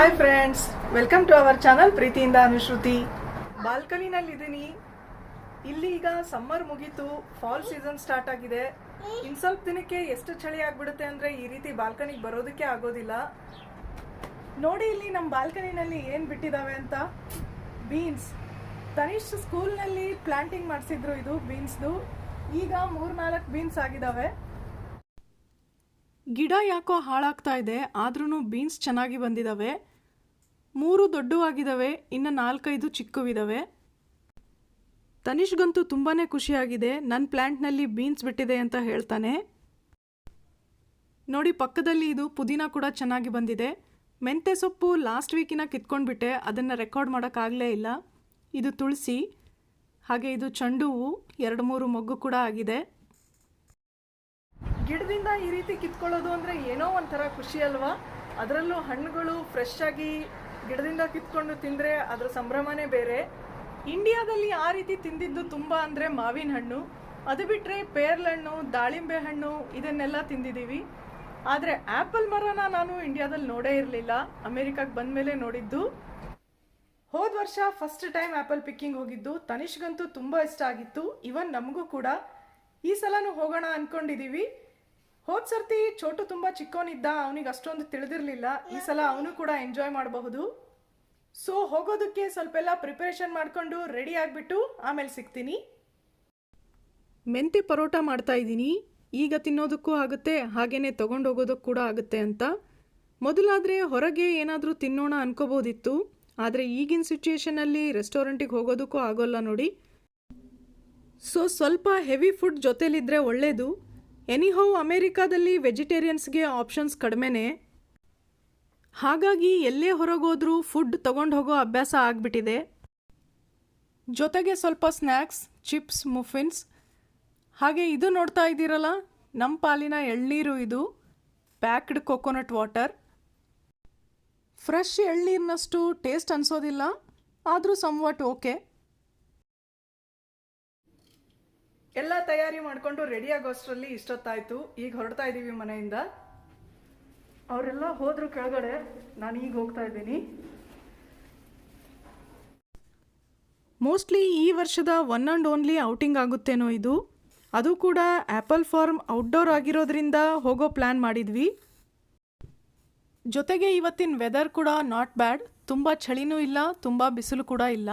Hi friends, welcome to our channel ಪ್ರೀತಿಯಿಂದ ಅನುಶ್ರುತಿ. ಬಾಲ್ಕನಿನಲ್ಲಿದ್ದೀನಿ. ಇಲ್ಲಿ ಈಗ ಸಮ್ಮರ್ ಮುಗೀತು, ಫಾಲ್ ಸೀಸನ್ ಸ್ಟಾರ್ಟ್ ಆಗಿದೆ. ಇನ್ನು ಸ್ವಲ್ಪ ದಿನಕ್ಕೆ ಎಷ್ಟು ಚಳಿ ಆಗ್ಬಿಡುತ್ತೆ ಅಂದರೆ ಈ ರೀತಿ ಬಾಲ್ಕನಿಗೆ ಬರೋದಕ್ಕೆ ಆಗೋದಿಲ್ಲ. ನೋಡಿ ಇಲ್ಲಿ ನಮ್ಮ ಬಾಲ್ಕನಿನಲ್ಲಿ ಏನು ಬಿಟ್ಟಿದ್ದಾವೆ ಅಂತ. ಬೀನ್ಸ್. ತನಿಷ್ ಸ್ಕೂಲ್ನಲ್ಲಿ ಪ್ಲಾಂಟಿಂಗ್ ಮಾಡಿಸಿದ್ರು ಇದು ಬೀನ್ಸ್ದು. ಈಗ 3-4 ಬೀನ್ಸ್ ಆಗಿದ್ದಾವೆ. ಗಿಡ ಯಾಕೋ ಹಾಳಾಗ್ತಾ ಇದೆ, ಆದ್ರೂ ಬೀನ್ಸ್ ಚೆನ್ನಾಗಿ ಬಂದಿದ್ದಾವೆ. 3 ದೊಡ್ಡವಾಗಿದ್ದಾವೆ, ಇನ್ನು 4-5 ಚಿಕ್ಕವಿದ್ದಾವೆ. ತನಿಷ್ಗಂತೂ ತುಂಬಾ ಖುಷಿಯಾಗಿದೆ, ನನ್ನ ಪ್ಲ್ಯಾಂಟ್ನಲ್ಲಿ ಬೀನ್ಸ್ ಬಿಟ್ಟಿದೆ ಅಂತ ಹೇಳ್ತಾನೆ. ನೋಡಿ ಪಕ್ಕದಲ್ಲಿ ಇದು ಪುದೀನ ಕೂಡ ಚೆನ್ನಾಗಿ ಬಂದಿದೆ. ಮೆಂತ್ಯ ಸೊಪ್ಪು ಲಾಸ್ಟ್ ವೀಕಿನ ಕಿತ್ಕೊಂಡ್ಬಿಟ್ಟೆ, ಅದನ್ನು ರೆಕಾರ್ಡ್ ಮಾಡೋಕ್ಕಾಗಲೇ ಇಲ್ಲ. ಇದು ತುಳಸಿ, ಹಾಗೆ ಇದು ಚೆಂಡು ಹೂವು, 2-3 ಮೊಗ್ಗು ಕೂಡ ಆಗಿದೆ. ಗಿಡದಿಂದ ಈ ರೀತಿ ಕಿತ್ಕೊಳ್ಳೋದು ಅಂದರೆ ಏನೋ ಒಂಥರ ಖುಷಿ ಅಲ್ವಾ. ಅದರಲ್ಲೂ ಹಣ್ಣುಗಳು ಫ್ರೆಶ್ ಆಗಿ ಗಿಡದಿಂದ ಕಿತ್ಕೊಂಡು ತಿಂದರೆ ಅದರ ಸಂಭ್ರಮನೇ ಬೇರೆ. ಇಂಡಿಯಾದಲ್ಲಿ ಆ ರೀತಿ ತಿಂದಿದ್ದು ತುಂಬ ಅಂದರೆ ಮಾವಿನ ಹಣ್ಣು, ಅದು ಬಿಟ್ಟರೆ ಪೇರ್ಲಹಣ್ಣು, ದಾಳಿಂಬೆ ಹಣ್ಣು ಇದನ್ನೆಲ್ಲ ತಿಂದಿದ್ದೀವಿ. ಆದರೆ ಆ್ಯಪಲ್ ಮರನ ನಾನು ಇಂಡಿಯಾದಲ್ಲಿ ನೋಡೇ ಇರಲಿಲ್ಲ, ಅಮೇರಿಕಾಗೆ ಬಂದ ಮೇಲೆ ನೋಡಿದ್ದು. ಹೋದ ವರ್ಷ ಫಸ್ಟ್ ಟೈಮ್ ಆ್ಯಪಲ್ ಪಿಕ್ಕಿಂಗ್ ಹೋಗಿದ್ದು. ತನಿಷ್ಗಂತೂ ತುಂಬ ಇಷ್ಟ ಆಗಿತ್ತು, ಇವನ್ ನಮಗೂ ಕೂಡ. ಈ ಸಲನೂ ಹೋಗೋಣ ಅಂದ್ಕೊಂಡಿದ್ದೀವಿ. ಹೋದ ಸರ್ತಿ ಚೋಟು ತುಂಬ ಚಿಕ್ಕವನಿದ್ದ, ಅವನಿಗೆ ಅಷ್ಟೊಂದು ತಿಳಿದಿರಲಿಲ್ಲ. ಈ ಸಲ ಅವನು ಕೂಡ ಎಂಜಾಯ್ ಮಾಡಬಹುದು. ಸೊ ಹೋಗೋದಕ್ಕೆ ಸ್ವಲ್ಪ ಎಲ್ಲ ಪ್ರಿಪರೇಷನ್ ಮಾಡಿಕೊಂಡು ರೆಡಿ ಆಗಿಬಿಟ್ಟು ಆಮೇಲೆ ಸಿಗ್ತೀನಿ. ಮೆಂತ್ಯ ಪರೋಟ ಮಾಡ್ತಾ ಇದ್ದೀನಿ. ಈಗ ತಿನ್ನೋದಕ್ಕೂ ಆಗುತ್ತೆ, ಹಾಗೆಯೇ ತೊಗೊಂಡು ಹೋಗೋದಕ್ಕೂ ಕೂಡ ಆಗುತ್ತೆ ಅಂತ. ಮೊದಲಾದರೆ ಹೊರಗೆ ಏನಾದರೂ ತಿನ್ನೋಣ ಅನ್ಕೋಬೋದಿತ್ತು, ಆದರೆ ಈಗಿನ ಸಿಚುಯೇಷನಲ್ಲಿ ರೆಸ್ಟೋರೆಂಟಿಗೆ ಹೋಗೋದಕ್ಕೂ ಆಗೋಲ್ಲ ನೋಡಿ. ಸೊ ಸ್ವಲ್ಪ ಹೆವಿ ಫುಡ್ ಜೊತೆಲಿದ್ದರೆ ಒಳ್ಳೆಯದು. ಎನಿಹೌ ಅಮೇರಿಕಾದಲ್ಲಿ ವೆಜಿಟೇರಿಯನ್ಸ್ಗೆ ಆಪ್ಷನ್ಸ್ ಕಡಿಮೆನೇ, ಹಾಗಾಗಿ ಎಲ್ಲೇ ಹೊರಗೋದ್ರೂ ಫುಡ್ ತೊಗೊಂಡು ಹೋಗೋ ಅಭ್ಯಾಸ ಆಗಿಬಿಟ್ಟಿದೆ. ಜೊತೆಗೆ ಸ್ವಲ್ಪ ಸ್ನ್ಯಾಕ್ಸ್, ಚಿಪ್ಸ್, ಮುಫಿನ್ಸ್. ಹಾಗೆ ಇದು ನೋಡ್ತಾ ಇದ್ದೀರಲ್ಲ, ನಮ್ಮ ಪಾಲಿನ ಎಳ್ನೀರು. ಇದು ಪ್ಯಾಕ್ಡ್ ಕೊಕೊನಟ್ ವಾಟರ್. ಫ್ರೆಶ್ ಎಳ್ನೀರಿನಷ್ಟು ಟೇಸ್ಟ್ ಅನಿಸೋದಿಲ್ಲ, ಆದರೂ ಸಮ್ವಾಟ್ ಓಕೆ. ಎಲ್ಲ ತಯಾರಿ ಮಾಡಿಕೊಂಡು ರೆಡಿ ಆಗೋಷ್ಟರಲ್ಲಿ ಇಷ್ಟೊತ್ತಾಯಿತು. ಈಗ ಹೊರಡ್ತಾ ಇದ್ದೀವಿ ಮನೆಯಿಂದ. ಅವರೆಲ್ಲ ಹೋದ್ರು ಕೆಳಗಡೆ, ನಾನು ಈಗ ಹೋಗ್ತಾ ಇದ್ದೀನಿ. ಮೋಸ್ಟ್ಲಿ ಈ ವರ್ಷದ ಒನ್ ಆ್ಯಂಡ್ ಓನ್ಲಿ ಔಟಿಂಗ್ ಆಗುತ್ತೇನೋ ಇದು. ಅದು ಕೂಡ ಆ್ಯಪಲ್ ಫಾರ್ಮ್ ಔಟ್ಡೋರ್ ಆಗಿರೋದ್ರಿಂದ ಹೋಗೋ ಪ್ಲ್ಯಾನ್ ಮಾಡಿದ್ವಿ. ಜೊತೆಗೆ ಇವತ್ತಿನ ವೆದರ್ ಕೂಡ ನಾಟ್ ಬ್ಯಾಡ್, ತುಂಬ ಚಳಿನೂ ಇಲ್ಲ, ತುಂಬ ಬಿಸಿಲು ಕೂಡ ಇಲ್ಲ.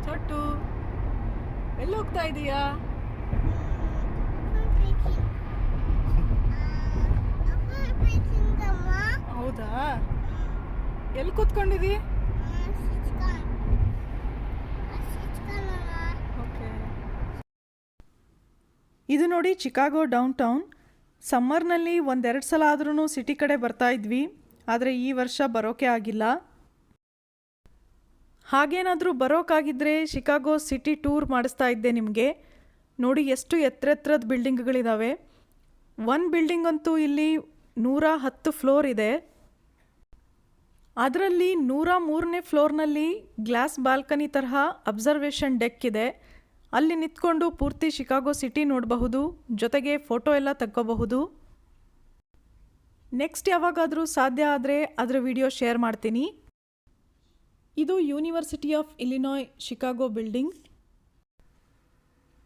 ಚೊಟ್ಟು, ಎಲ್ಲಿ ಹೋಗ್ತಾ ಇದೀಯಾ? ಹೌದಾ, ಎಲ್ಲಿ ಕೂತ್ಕೊಂಡಿದ್ದೀ? ಓಕೆ. ಇದು ನೋಡಿ ಚಿಕಾಗೋ ಡೌನ್ ಟೌನ್. ಸಮ್ಮರ್ನಲ್ಲಿ 1-2 ಸಲ ಆದ್ರೂ ಸಿಟಿ ಕಡೆ ಬರ್ತಾ ಇದ್ವಿ, ಆದರೆ ಈ ವರ್ಷ ಬರೋಕೆ ಆಗಿಲ್ಲ. ಹಾಗೇನಾದರೂ ಬರೋಕ್ಕಾಗಿದ್ದರೆ ಶಿಕಾಗೋ ಸಿಟಿ ಟೂರ್ ಮಾಡಿಸ್ತಾ ಇದ್ದೆ ನಿಮಗೆ. ನೋಡಿ ಎಷ್ಟು ಎತ್ತರದ ಬಿಲ್ಡಿಂಗ್ಗಳಿದ್ದಾವೆ. ಒಂದು ಬಿಲ್ಡಿಂಗ್ ಅಂತೂ ಇಲ್ಲಿ 110 ಫ್ಲೋರ್ ಇದೆ. ಅದರಲ್ಲಿ 103ನೇ ಫ್ಲೋರ್ನಲ್ಲಿ ಗ್ಲಾಸ್ ಬಾಲ್ಕನಿ ತರಹ ಅಬ್ಸರ್ವೇಷನ್ ಡೆಕ್ ಇದೆ. ಅಲ್ಲಿ ನಿಂತ್ಕೊಂಡು ಪೂರ್ತಿ ಶಿಕಾಗೋ ಸಿಟಿ ನೋಡಬಹುದು, ಜೊತೆಗೆ ಫೋಟೋ ಎಲ್ಲ ತಕ್ಕೋಬಹುದು. ನೆಕ್ಸ್ಟ್ ಯಾವಾಗಾದರೂ ಸಾಧ್ಯ ಆದರೆ ಅದರ ವಿಡಿಯೋ ಶೇರ್ ಮಾಡ್ತೀನಿ. ಇದು ಯೂನಿವರ್ಸಿಟಿ ಆಫ್ ಇಲಿನಾಯ್ ಶಿಕಾಗೋ ಬಿಲ್ಡಿಂಗ್.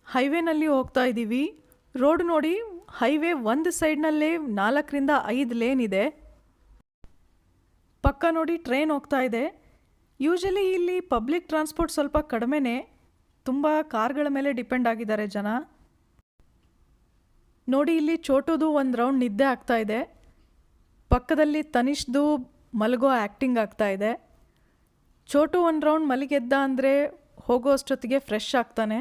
ಹೈವೇನಲ್ಲಿ ಹೋಗ್ತಾ ಇದ್ದೀವಿ. ರೋಡ್ ನೋಡಿ, ಹೈವೇ ಒಂದು ಸೈಡ್ನಲ್ಲೇ 4-5 ಲೇನ್ ಇದೆ. ಪಕ್ಕ ನೋಡಿ ಟ್ರೈನ್ ಹೋಗ್ತಾ ಇದೆ. ಯೂಶಲಿ ಇಲ್ಲಿ ಪಬ್ಲಿಕ್ ಟ್ರಾನ್ಸ್ಪೋರ್ಟ್ ಸ್ವಲ್ಪ ಕಡಿಮೆನೇ, ತುಂಬ ಕಾರ್ಗಳ ಮೇಲೆ ಡಿಪೆಂಡ್ ಆಗಿದ್ದಾರೆ ಜನ. ನೋಡಿ ಇಲ್ಲಿ ಚೋಟುದು ಒಂದು ರೌಂಡ್ ನಿದ್ದೆ ಆಗ್ತಾ ಇದೆ. ಪಕ್ಕದಲ್ಲಿ ತನಿಷ್ದು ಮಲಗೋ ಆ್ಯಕ್ಟಿಂಗ್ ಆಗ್ತಾ ಇದೆ. ಚೋಟು ಒಂದು ರೌಂಡ್ ಮಲಗೆದ್ದ ಅಂದರೆ ಹೋಗೋ ಅಷ್ಟೊತ್ತಿಗೆ ಫ್ರೆಶ್ ಆಗ್ತಾನೆ.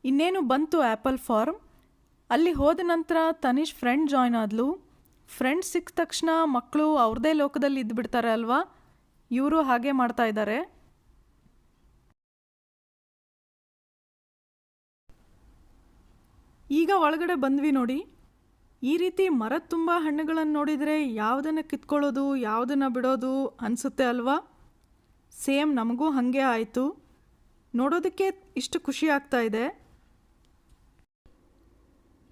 ಇನ್ನೇನು ಬಂತು ಆ್ಯಪಲ್ ಫಾರ್ಮ್. ಅಲ್ಲಿ ಹೋದ ನಂತರ ತನಿಷ್ ಫ್ರೆಂಡ್ ಜಾಯ್ನ್ ಆದ್ಲು. ಫ್ರೆಂಡ್ ಸಿಕ್ಕ ತಕ್ಷಣ ಮಕ್ಕಳು ಅವ್ರದೇ ಲೋಕದಲ್ಲಿ ಇದ್ದುಬಿಡ್ತಾರೆ ಅಲ್ವಾ, ಇವರು ಹಾಗೆ ಮಾಡ್ತಾ ಇದ್ದಾರೆ. ಈಗ ಒಳಗಡೆ ಬಂದ್ವಿ ನೋಡಿ. ಈ ರೀತಿ ಮರದ ತುಂಬ ಹಣ್ಣುಗಳನ್ನು ನೋಡಿದರೆ ಯಾವುದನ್ನು ಕಿತ್ಕೊಳ್ಳೋದು ಯಾವುದನ್ನು ಬಿಡೋದು ಅನಿಸುತ್ತೆ ಅಲ್ವಾ. ಸೇಮ್ ನಮಗೂ ಹಾಗೆ ಆಯಿತು. ನೋಡೋದಕ್ಕೆ ಇಷ್ಟು ಖುಷಿ ಆಗ್ತಾ ಇದೆ.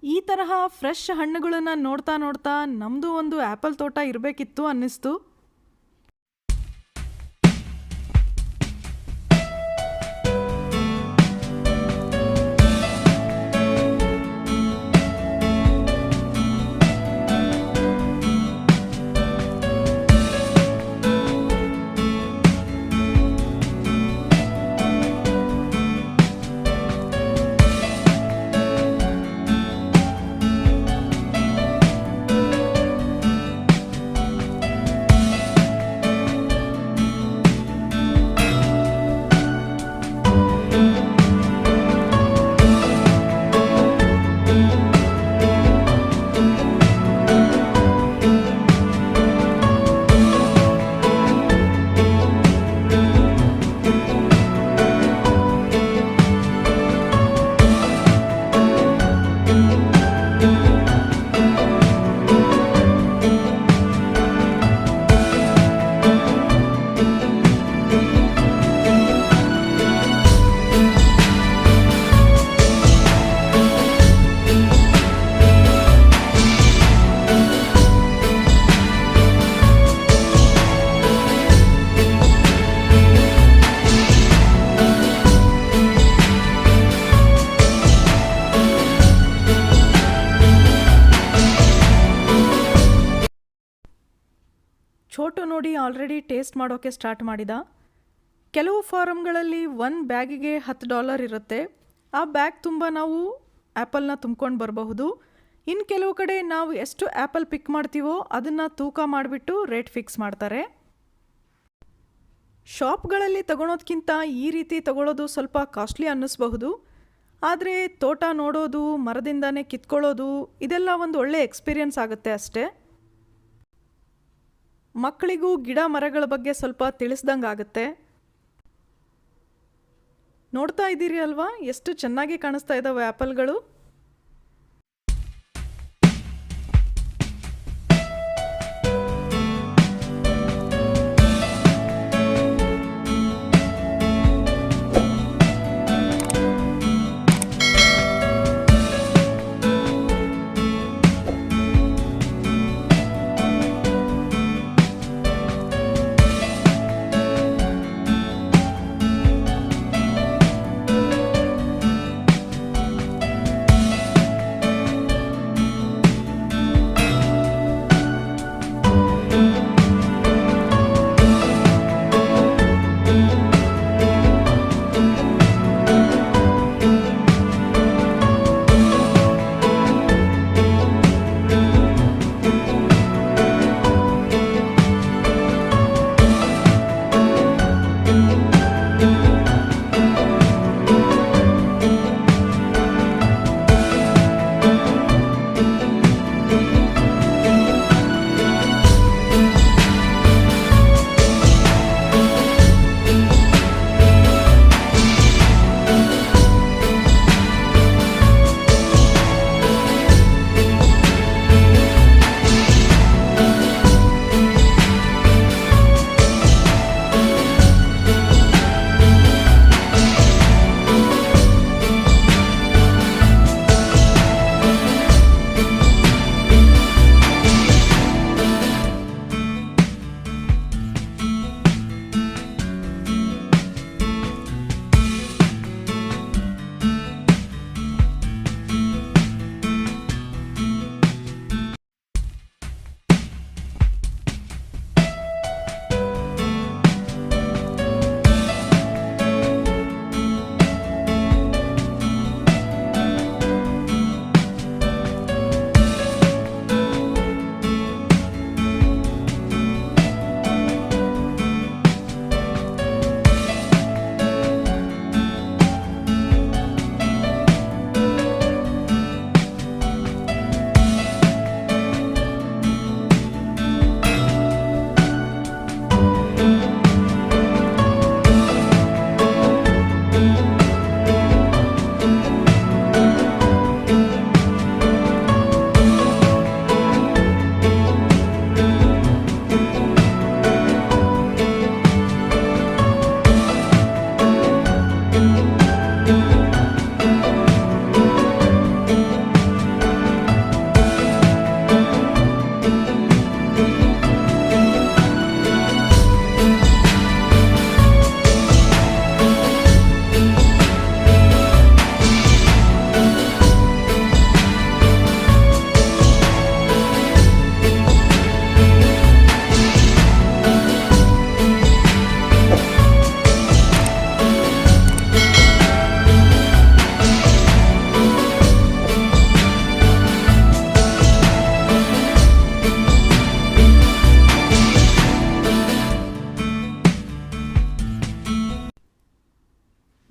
ಈ ತರಹ ಫ್ರೆಶ್ ಹಣ್ಣುಗಳನ್ನು ನೋಡ್ತಾ ನೋಡ್ತಾ ನಮ್ಮದು ಒಂದು ಆ್ಯಪಲ್ ತೋಟ ಇರಬೇಕಿತ್ತು ಅನ್ನಿಸ್ತು. ಛೋಟು ನೋಡಿ ಆಲ್ರೆಡಿ ಟೇಸ್ಟ್ ಮಾಡೋಕ್ಕೆ ಸ್ಟಾರ್ಟ್ ಮಾಡಿದ. ಕೆಲವು ಫಾರಮ್ಗಳಲ್ಲಿ ಒಂದು ಬ್ಯಾಗಿಗೆ $10 ಇರುತ್ತೆ. ಆ ಬ್ಯಾಗ್ ತುಂಬ ನಾವು ಆ್ಯಪಲ್ನ ತುಂಬ್ಕೊಂಡು ಬರಬಹುದು. ಇನ್ನು ಕೆಲವು ಕಡೆ ನಾವು ಎಷ್ಟು ಆ್ಯಪಲ್ ಪಿಕ್ ಮಾಡ್ತೀವೋ ಅದನ್ನು ತೂಕ ಮಾಡಿಬಿಟ್ಟು ರೇಟ್ ಫಿಕ್ಸ್ ಮಾಡ್ತಾರೆ. ಶಾಪ್ಗಳಲ್ಲಿ ತಗೊಳೋದ್ಕಿಂತ ಈ ರೀತಿ ತಗೊಳ್ಳೋದು ಸ್ವಲ್ಪ ಕಾಸ್ಟ್ಲಿ ಅನ್ನಿಸ್ಬಹುದು. ಆದರೆ ತೋಟ ನೋಡೋದು, ಮರದಿಂದಾನೇ ಕಿತ್ಕೊಳ್ಳೋದು ಇದೆಲ್ಲ ಒಂದು ಒಳ್ಳೆ ಎಕ್ಸ್ಪೀರಿಯನ್ಸ್ ಆಗುತ್ತೆ ಅಷ್ಟೇ. ಮಕ್ಕಳಿಗೂ ಗಿಡ ಮರಗಳ ಬಗ್ಗೆ ಸ್ವಲ್ಪ ತಿಳಿಸ್ದಂಗೆ ಆಗುತ್ತೆ. ನೋಡ್ತಾ ಇದ್ದೀರಿ ಅಲ್ವಾ ಎಷ್ಟು ಚೆನ್ನಾಗಿ ಕಾಣಿಸ್ತಾ ಇದ್ದಾವೆ ಆ್ಯಪಲ್ಗಳು.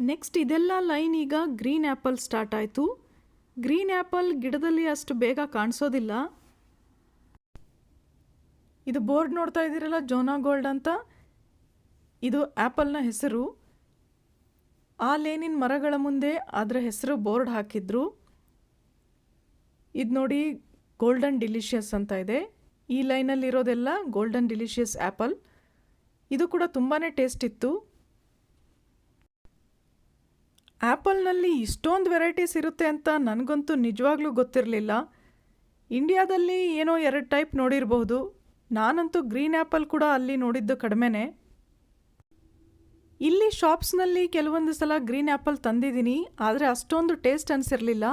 ನೆಕ್ಸ್ಟ್ ಇದೆಲ್ಲ ಲೈನ್ ಈಗ ಗ್ರೀನ್ ಆ್ಯಪಲ್ ಸ್ಟಾರ್ಟ್ ಆಯಿತು. ಗ್ರೀನ್ ಆ್ಯಪಲ್ ಗಿಡದಲ್ಲಿ ಅಷ್ಟು ಬೇಗ ಕಾಣಿಸೋದಿಲ್ಲ. ಇದು ಬೋರ್ಡ್ ನೋಡ್ತಾ ಇದ್ದೀರಲ್ಲ, ಜೋನಾ ಗೋಲ್ಡ್ ಅಂತ, ಇದು ಆ್ಯಪಲ್ನ ಹೆಸರು. ಆ ಲೇನಿನ ಮರಗಳ ಮುಂದೆ ಅದರ ಹೆಸರು ಬೋರ್ಡ್ ಹಾಕಿದ್ರು. ಇದು ನೋಡಿ ಗೋಲ್ಡನ್ ಡಿಲಿಷಿಯಸ್ ಅಂತ ಇದೆ. ಈ ಲೈನಲ್ಲಿರೋದೆಲ್ಲ ಗೋಲ್ಡನ್ ಡಿಲಿಷಿಯಸ್ ಆ್ಯಪಲ್. ಇದು ಕೂಡ ತುಂಬಾ ಟೇಸ್ಟ್ ಇತ್ತು. ಆ್ಯಪಲ್ನಲ್ಲಿ ಇಷ್ಟೊಂದು ವೆರೈಟೀಸ್ ಇರುತ್ತೆ ಅಂತ ನನಗಂತೂ ನಿಜವಾಗ್ಲೂ ಗೊತ್ತಿರಲಿಲ್ಲ. ಇಂಡಿಯಾದಲ್ಲಿ ಏನೋ 2 ಟೈಪ್ ನೋಡಿರಬಹುದು. ನಾನಂತೂ ಗ್ರೀನ್ ಆ್ಯಪಲ್ ಕೂಡ ಅಲ್ಲಿ ನೋಡಿದ್ದು ಕಡಿಮೆನೇ. ಇಲ್ಲಿ ಶಾಪ್ಸ್ನಲ್ಲಿ ಕೆಲವೊಂದು ಸಲ ಗ್ರೀನ್ ಆ್ಯಪಲ್ ತಂದಿದ್ದೀನಿ, ಆದರೆ ಅಷ್ಟೊಂದು ಟೇಸ್ಟ್ ಅನಿಸಿರಲಿಲ್ಲ.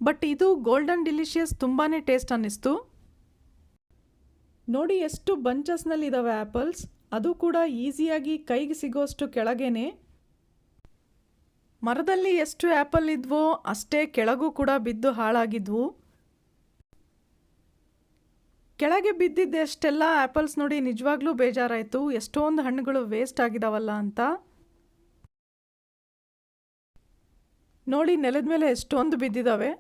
ಬಟ್ ಇದು ಗೋಲ್ಡನ್ ಡಿಲಿಷಿಯಸ್ ತುಂಬಾ ಟೇಸ್ಟ್ ಅನ್ನಿಸ್ತು. ನೋಡಿ ಎಷ್ಟು ಬಂಚಸ್ನಲ್ಲಿದ್ದಾವೆ ಆ್ಯಪಲ್ಸ್, ಅದು ಕೂಡ ಈಸಿಯಾಗಿ ಕೈಗೆ ಸಿಗೋಷ್ಟು ಕೆಳಗೇನೆ. ಮರದಲ್ಲಿ ಎಷ್ಟು ಆ್ಯಪಲ್ ಇದ್ವೋ ಅಷ್ಟೇ ಕೆಳಗೂ ಕೂಡ ಬಿದ್ದು ಹಾಳಾಗಿದ್ವು. ಕೆಳಗೆ ಬಿದ್ದಿದ್ದೆಷ್ಟೆಲ್ಲ ಆ್ಯಪಲ್ಸ್ ನೋಡಿ ನಿಜವಾಗ್ಲೂ ಬೇಜಾರಾಯಿತು. ಎಷ್ಟೊಂದು ಹಣ್ಣುಗಳು ವೇಸ್ಟ್ ಆಗಿದಾವಲ್ಲ ಅಂತ. ನೋಡಿ ನೆಲದ ಮೇಲೆ ಎಷ್ಟೊಂದು ಬಿದ್ದಿದ್ದಾವೆ.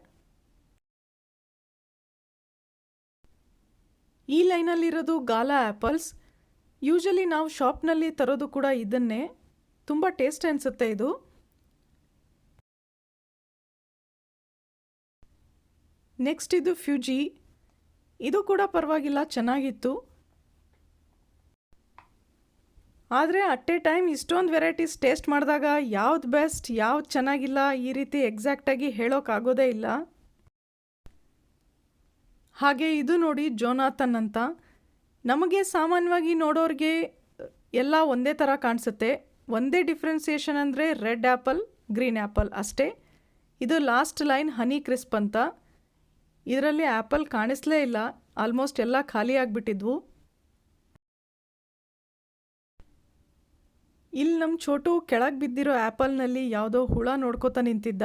ಈ ಲೈನಲ್ಲಿರೋದು ಗಾಲಾ ಆ್ಯಪಲ್ಸ್. ಯೂಶಲಿ ನಾವು ಶಾಪ್ನಲ್ಲಿ ತರೋದು ಕೂಡ ಇದನ್ನೇ. ತುಂಬ ಟೇಸ್ಟ್ ಅನಿಸುತ್ತೆ ಇದು. ನೆಕ್ಸ್ಟ್ ಇದು ಫ್ಯೂಜಿ. ಇದು ಕೂಡ ಪರವಾಗಿಲ್ಲ, ಚೆನ್ನಾಗಿತ್ತು. ಆದರೆ ಅಟ್ ಎ ಟೈಮ್ ಇಷ್ಟೊಂದು ವೆರೈಟೀಸ್ ಟೇಸ್ಟ್ ಮಾಡಿದಾಗ ಯಾವ್ದು ಬೆಸ್ಟ್ ಯಾವ್ದು ಚೆನ್ನಾಗಿಲ್ಲ ಈ ರೀತಿ ಎಕ್ಸಾಕ್ಟಾಗಿ ಹೇಳೋಕ್ಕಾಗೋದೇ ಇಲ್ಲ. ಹಾಗೆ ಇದು ನೋಡಿ ಜೋನಾಥನ್ ಅಂತ. ನಮಗೆ ಸಾಮಾನ್ಯವಾಗಿ ನೋಡೋರಿಗೆ ಎಲ್ಲ ಒಂದೇ ಥರ ಕಾಣಿಸುತ್ತೆ. ಒಂದೇ ಡಿಫ್ರೆನ್ಸಿಯೇಷನ್ ಅಂದರೆ ರೆಡ್ ಆ್ಯಪಲ್ ಗ್ರೀನ್ ಆ್ಯಪಲ್ ಅಷ್ಟೇ. ಇದು ಲಾಸ್ಟ್ ಲೈನ್ ಹನಿ ಕ್ರಿಸ್ಪ್ ಅಂತ. ಇದರಲ್ಲಿ ಆ್ಯಪಲ್ ಕಾಣಿಸ್ಲೇ ಇಲ್ಲ, ಆಲ್ಮೋಸ್ಟ್ ಎಲ್ಲ ಖಾಲಿ ಆಗಿಬಿಟ್ಟಿದ್ವು. ಇಲ್ಲಿ ನಮ್ಮ ಚೋಟು ಕೆಳಗೆ ಬಿದ್ದಿರೋ ಆ್ಯಪಲ್ನಲ್ಲಿ ಯಾವುದೋ ಹುಳ ನೋಡ್ಕೋತಾ ನಿಂತಿದ್ದ.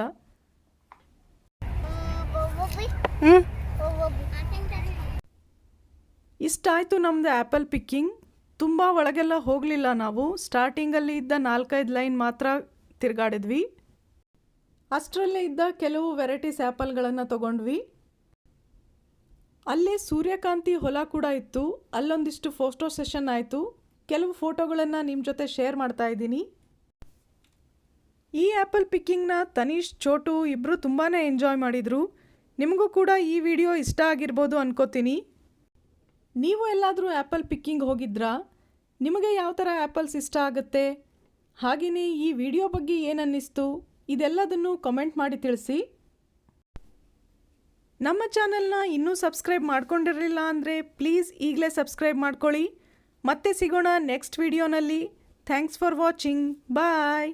ಇಷ್ಟಾಯಿತು ನಮ್ಮದು ಆ್ಯಪಲ್ ಪಿಕ್ಕಿಂಗ್. ತುಂಬ ಒಳಗೆಲ್ಲ ಹೋಗಲಿಲ್ಲ ನಾವು. ಸ್ಟಾರ್ಟಿಂಗಲ್ಲಿ ಇದ್ದ 4-5 ಲೈನ್ ಮಾತ್ರ ತಿರುಗಾಡಿದ್ವಿ. ಅಷ್ಟರಲ್ಲೇ ಇದ್ದ ಕೆಲವು ವೆರೈಟೀಸ್ ಆ್ಯಪಲ್ಗಳನ್ನು ತಗೊಂಡ್ವಿ. ಅಲ್ಲೇ ಸೂರ್ಯಕಾಂತಿ ಹೊಲ ಕೂಡ ಇತ್ತು. ಅಲ್ಲೊಂದಿಷ್ಟು ಫೋಟೋ ಸೆಷನ್ ಆಯಿತು. ಕೆಲವು ಫೋಟೋಗಳನ್ನು ನಿಮ್ಮ ಜೊತೆ ಶೇರ್ ಮಾಡ್ತಾ ಇದ್ದೀನಿ. ಈ ಆ್ಯಪಲ್ ಪಿಕ್ಕಿಂಗ್ನ ತನೀಶ್, ಚೋಟು ಇಬ್ಬರು ತುಂಬಾ ಎಂಜಾಯ್ ಮಾಡಿದರು. ನಿಮಗೂ ಕೂಡ ಈ ವಿಡಿಯೋ ಇಷ್ಟ ಆಗಿರ್ಬೋದು ಅನ್ಕೋತೀನಿ. ನೀವು ಎಲ್ಲಾದರೂ ಆ್ಯಪಲ್ ಪಿಕ್ಕಿಂಗ್ ಹೋಗಿದ್ರಾ? ನಿಮಗೆ ಯಾವ ಥರ ಆ್ಯಪಲ್ಸ್ ಇಷ್ಟ ಆಗುತ್ತೆ? ಹಾಗೆಯೇ ಈ ವಿಡಿಯೋ ಬಗ್ಗೆ ಏನನ್ನಿಸ್ತು ಇದೆಲ್ಲದನ್ನು ಕಮೆಂಟ್ ಮಾಡಿ ತಿಳಿಸಿ. ನಮ್ಮ ಚಾನಲ್ನ ಇನ್ನೂ ಸಬ್ಸ್ಕ್ರೈಬ್ ಮಾಡ್ಕೊಂಡಿರಲಿಲ್ಲ ಅಂದರೆ ಪ್ಲೀಸ್ ಈಗಲೇ ಸಬ್ಸ್ಕ್ರೈಬ್ ಮಾಡ್ಕೊಳ್ಳಿ. ಮತ್ತೆ ಸಿಗೋಣ ನೆಕ್ಸ್ಟ್ ವಿಡಿಯೋನಲ್ಲಿ. Thanks for watching. ಬಾಯ್.